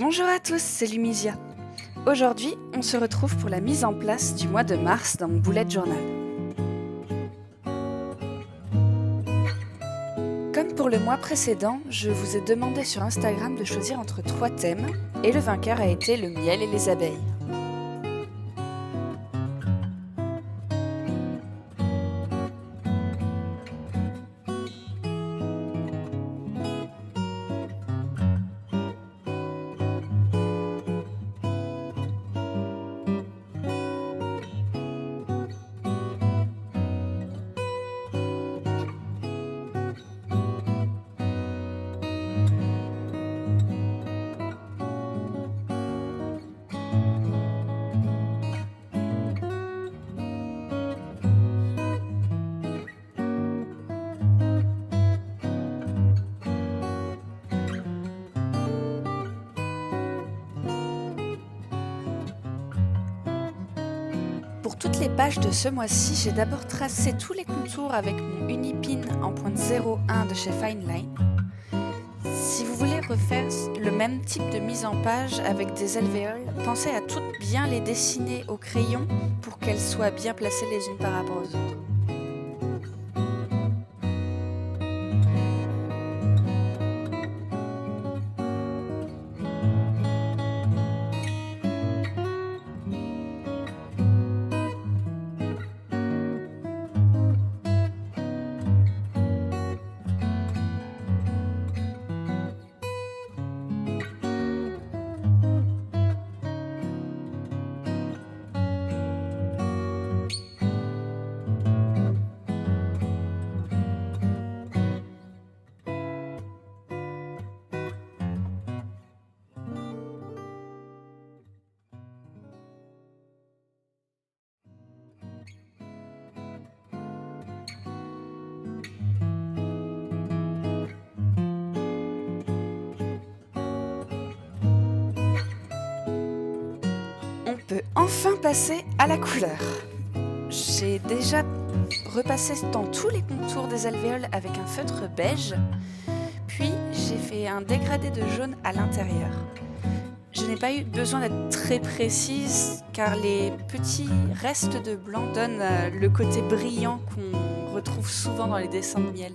Bonjour à tous, c'est Lumisia. Aujourd'hui, on se retrouve pour la mise en place du mois de mars dans mon bullet journal. Comme pour le mois précédent, je vous ai demandé sur Instagram de choisir entre 3 thèmes et le vainqueur a été le miel et les abeilles. Pour toutes les pages de ce mois-ci, j'ai d'abord tracé tous les contours avec mon Unipin en pointe 01 de chez Fineline. Si vous voulez refaire le même type de mise en page avec des alvéoles, pensez à toutes bien les dessiner au crayon pour qu'elles soient bien placées les unes par rapport aux autres. On peut enfin passer à la couleur. J'ai déjà repassé dans tous les contours des alvéoles avec un feutre beige, puis j'ai fait un dégradé de jaune à l'intérieur. Je n'ai pas eu besoin d'être très précise car les petits restes de blanc donnent le côté brillant qu'on retrouve souvent dans les dessins de miel.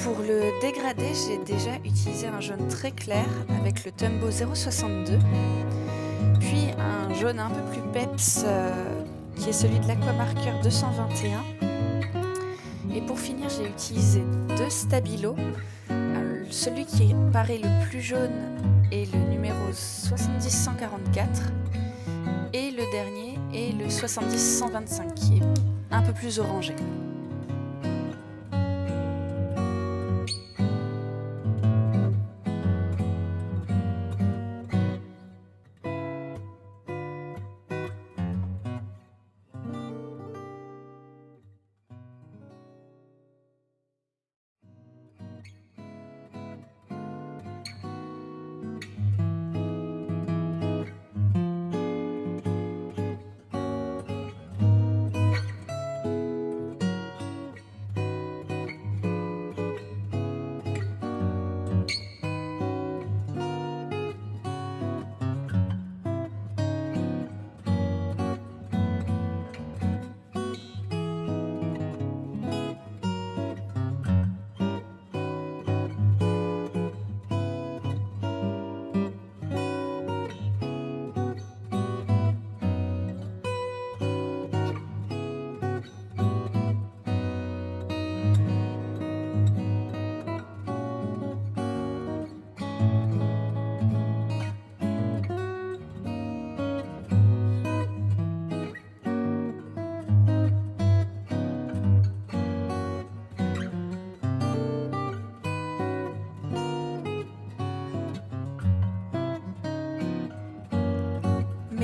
Pour le dégradé, j'ai déjà utilisé un jaune très clair avec le Tumbo 062, puis un jaune un peu plus peps qui est celui de l'Aquamarker 221. Et pour finir, j'ai utilisé 2 stabilos. Celui qui paraît le plus jaune est le numéro 70144 et le dernier est le 70125 qui est un peu plus orangé.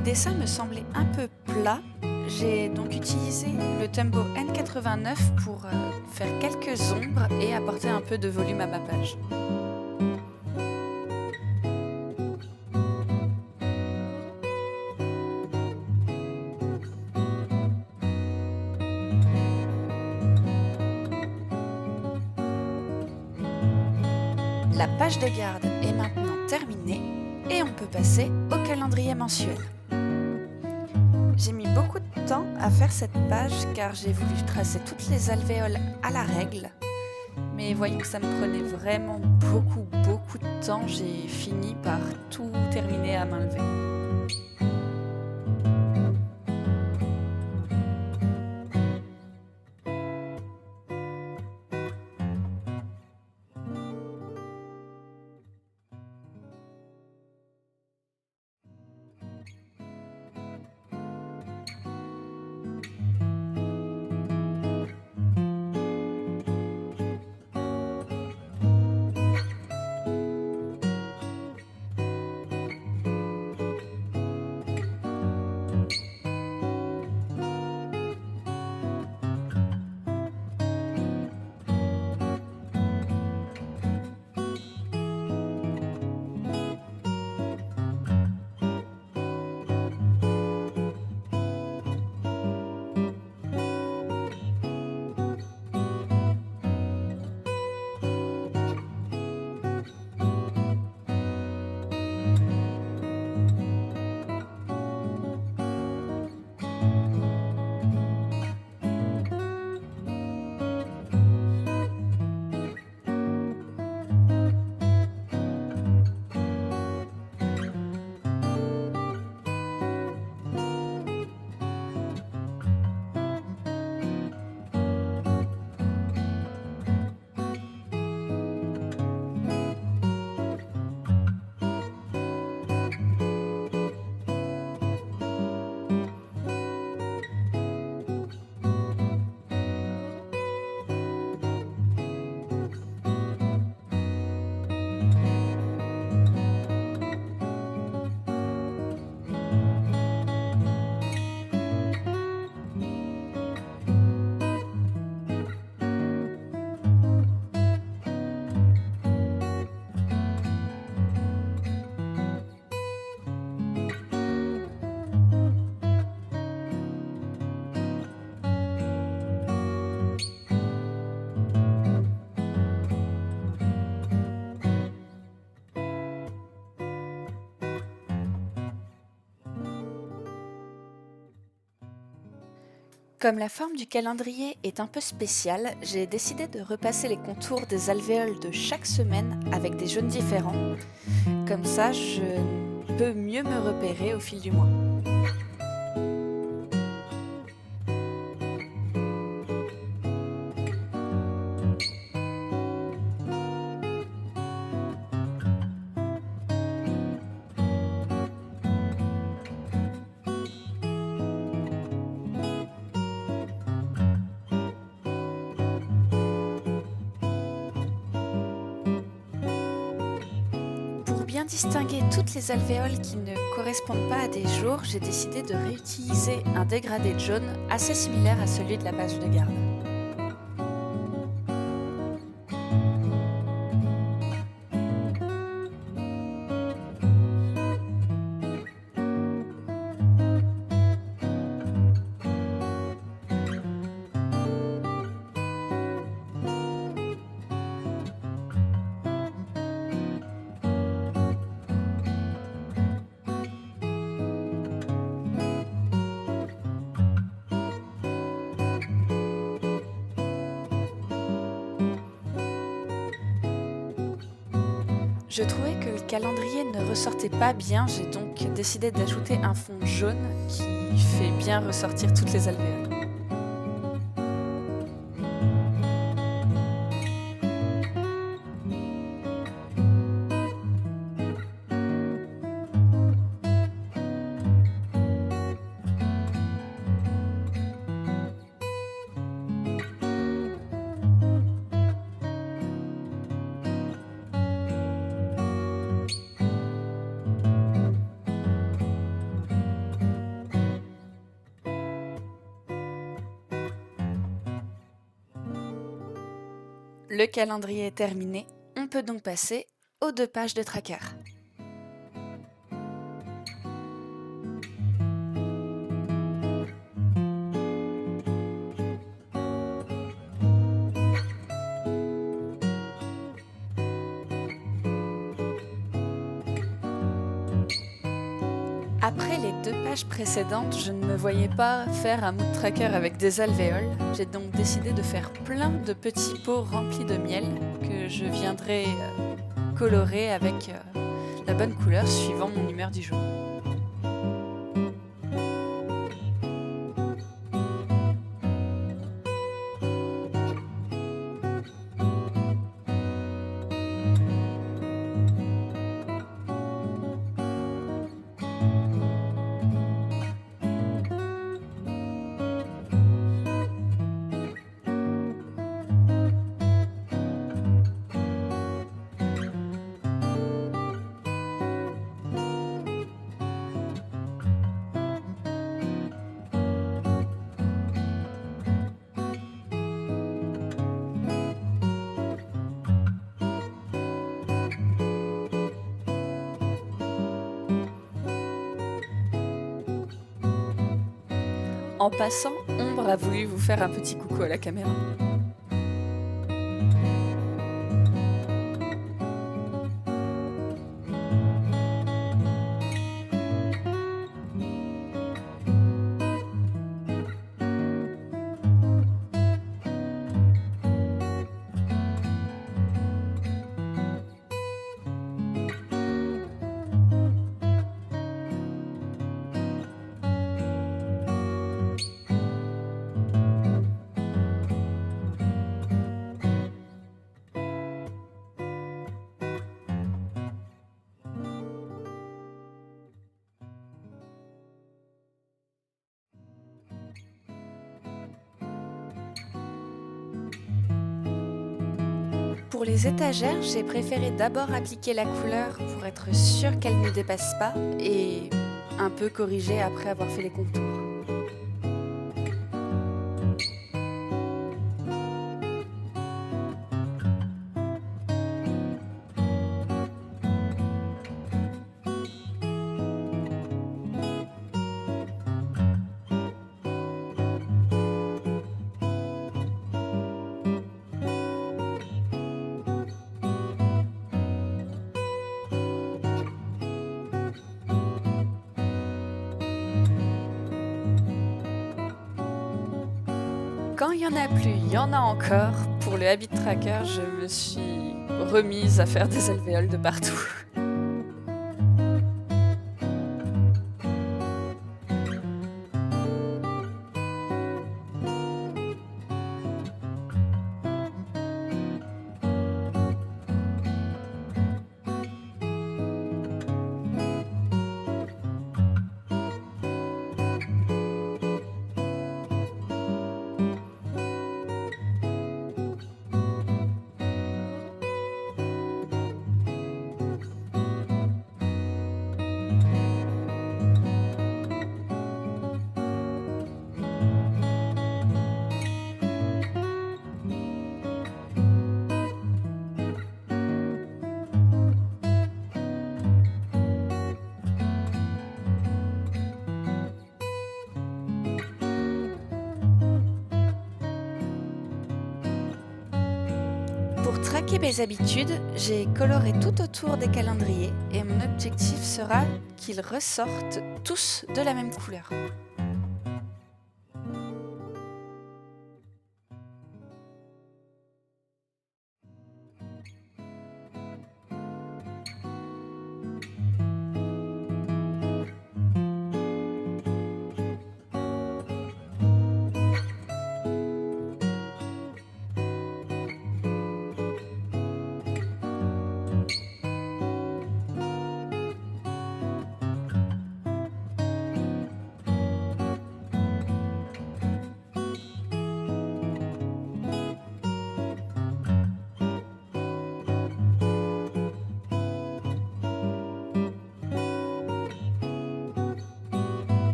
les dessins me semblaient un peu plats. J'ai donc utilisé le Tombow N89 pour faire quelques ombres et apporter un peu de volume à ma page. La page de garde est maintenant terminée et on peut passer au calendrier mensuel. J'ai mis beaucoup de temps à faire cette page car j'ai voulu tracer toutes les alvéoles à la règle. Mais voyant que ça me prenait vraiment beaucoup de temps, j'ai fini par tout terminer à main levée. Comme la forme du calendrier est un peu spéciale, j'ai décidé de repasser les contours des alvéoles de chaque semaine avec des jaunes différents. Comme ça, je peux mieux me repérer au fil du mois. Pour bien distinguer toutes les alvéoles qui ne correspondent pas à des jours, j'ai décidé de réutiliser un dégradé de jaune assez similaire à celui de la page de garde. Je trouvais que le calendrier ne ressortait pas bien, j'ai donc décidé d'ajouter un fond jaune qui fait bien ressortir toutes les alvéoles. Le calendrier est terminé, on peut donc passer aux 2 pages de tracker. Après les 2 pages précédentes, je ne me voyais pas faire un mood tracker avec des alvéoles. J'ai donc décidé de faire plein de petits pots remplis de miel que je viendrai colorer avec la bonne couleur suivant mon humeur du jour. En passant, Ombre a voulu vous faire un petit coucou à la caméra. Pour les étagères, j'ai préféré d'abord appliquer la couleur pour être sûre qu'elle ne dépasse pas et un peu corriger après avoir fait les contours. Quand il n'y en a plus, il y en a encore. Pour le habit tracker, je me suis remise à faire des alvéoles de partout. Pour traquer mes habitudes, j'ai coloré tout autour des calendriers et mon objectif sera qu'ils ressortent tous de la même couleur.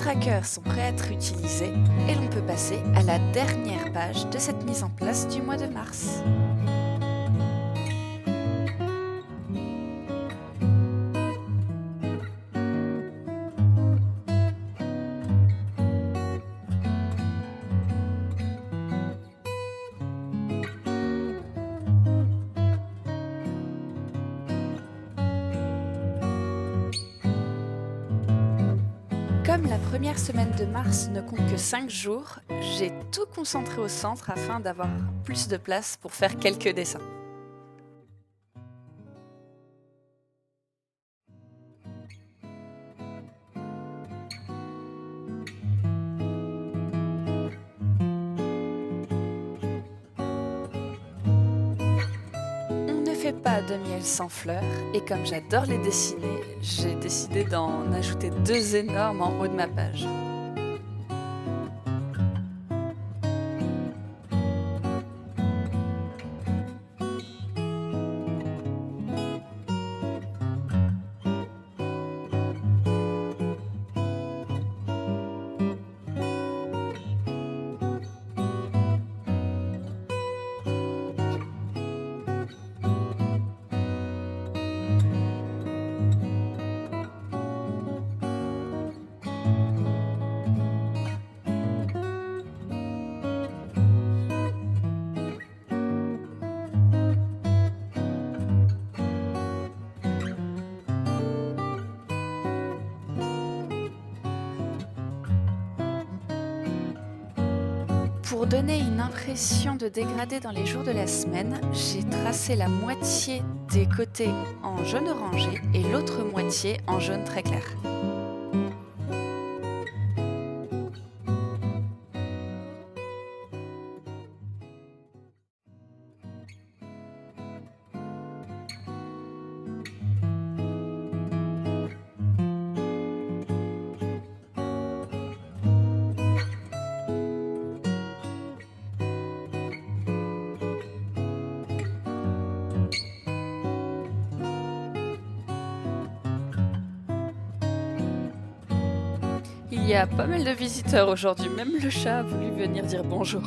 trackers sont prêts à être utilisés et l'on peut passer à la dernière page de cette mise en place du mois de mars. Comme la première semaine de mars ne compte que 5 jours, j'ai tout concentré au centre afin d'avoir plus de place pour faire quelques dessins. On ne fait pas de miel sans fleurs, et comme j'adore les dessiner, j'ai décidé d'en ajouter 2 énormes en haut de ma page. Pour donner une impression de dégradé dans les jours de la semaine, j'ai tracé la moitié des côtés en jaune orangé et l'autre moitié en jaune très clair. Il y a pas mal de visiteurs aujourd'hui, même le chat a voulu venir dire bonjour.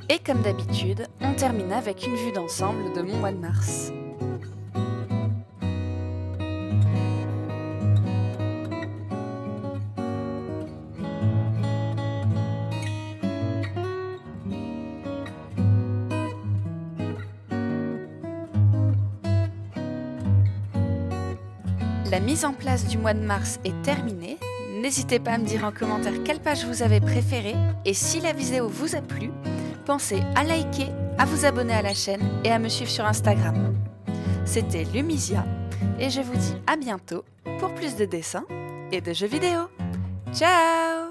Et comme d'habitude, on termine avec une vue d'ensemble de mon mois de mars. La mise en place du mois de mars est terminée. N'hésitez pas à me dire en commentaire quelle page vous avez préférée et si la vidéo vous a plu, pensez à liker, à vous abonner à la chaîne et à me suivre sur Instagram. C'était Lumisia et je vous dis à bientôt pour plus de dessins et de jeux vidéo. Ciao!